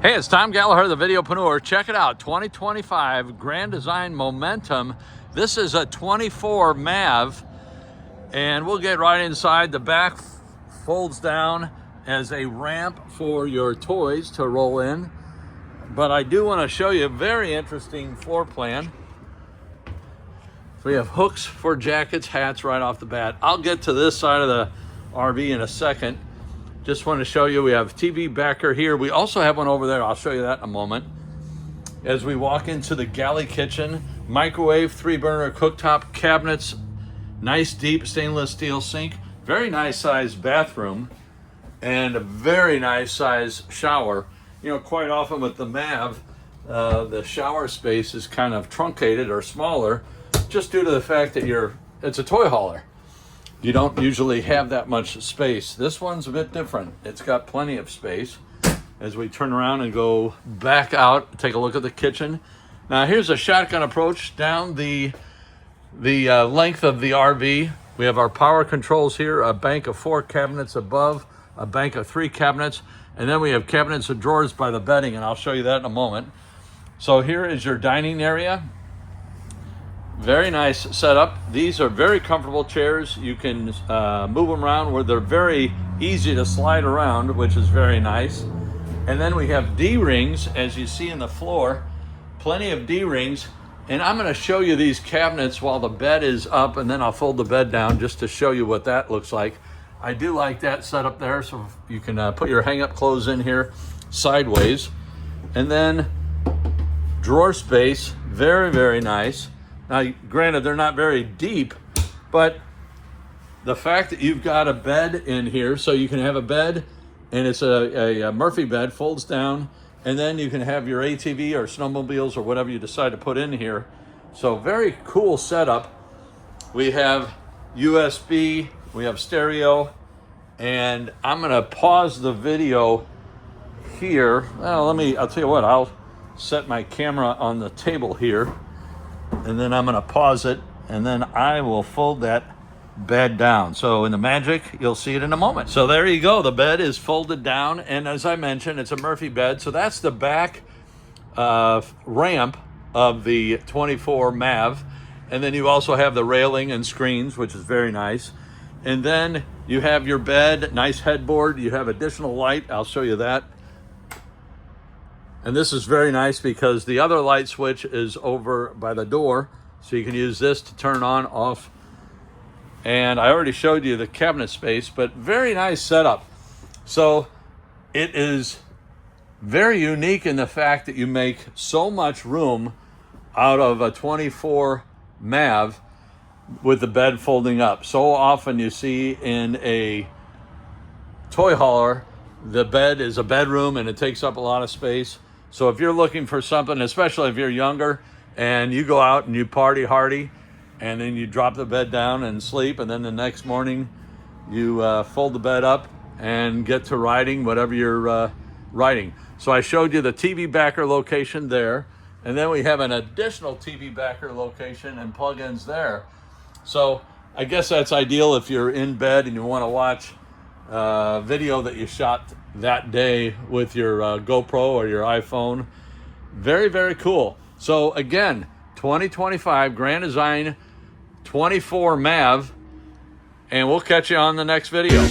Hey, it's Tom Gallagher, the Videopreneur. Check it out, 2025 Grand Design Momentum. This is a 24 MAV, and we'll get right inside. The back folds down as a ramp for your toys to roll in. But I do want to show you a very interesting floor plan. We have hooks for jackets, hats right off the bat. I'll get to this side of the RV in a second. Just want to show you, we have TV backer here. We also have one over there. I'll show you that in a moment. As we walk into the galley kitchen, microwave, 3-burner cooktop, cabinets, nice deep stainless steel sink, very nice sized bathroom, and a very nice sized shower. You know, quite often with the MAV, the shower space is kind of truncated or smaller, just due to the fact that it's a toy hauler. You don't usually have that much space. This one's a bit different. It's got plenty of space. As we turn around and go back out, take a look at the kitchen. Now here's a shotgun approach down the length of the RV. We have our power controls here, a bank of 4 cabinets above, a bank of 3 cabinets, and then we have cabinets and drawers by the bedding, and I'll show you that in a moment. So here is your dining area. Very nice setup. These are very comfortable chairs. You can move them around where they're very easy to slide around, which is very nice. And then we have D-rings, as you see in the floor, plenty of D-rings. And I'm gonna show you these cabinets while the bed is up, and then I'll fold the bed down just to show you what that looks like. I do like that setup there, so you can put your hang-up clothes in here sideways. And then drawer space, very, very nice. Now, granted, they're not very deep, but the fact that you've got a bed in here, so you can have a bed, and it's a Murphy bed, folds down, and then you can have your ATV or snowmobiles or whatever you decide to put in here. So very cool setup. We have USB, we have stereo, and I'm gonna pause the video here. Well, I'll tell you what, I'll set my camera on the table here, and then I'm gonna pause it, and then I will fold that bed down. So in the magic, you'll see it in a moment. So there you go, the bed is folded down, and as I mentioned, it's a Murphy bed. So that's the back ramp of the 24 MAV. And then you also have the railing and screens, which is very nice. And then you have your bed, nice headboard, you have additional light, I'll show you that. And this is very nice because the other light switch is over by the door, so you can use this to turn on, off. And I already showed you the cabinet space, but very nice setup. So it is very unique in the fact that you make so much room out of a 24 MAV with the bed folding up. So often you see in a toy hauler, the bed is a bedroom and it takes up a lot of space. So if you're looking for something, especially if you're younger and you go out and you party hardy and then you drop the bed down and sleep, and then the next morning you fold the bed up and get to riding whatever you're riding. So I showed you the TV backer location there, and then we have an additional TV backer location and plugins there. So I guess that's ideal if you're in bed and you want to watch video that you shot that day with your GoPro or your iPhone. Very, very cool. So again, 2025 Grand Design 24 MAV, and we'll catch you on the next video.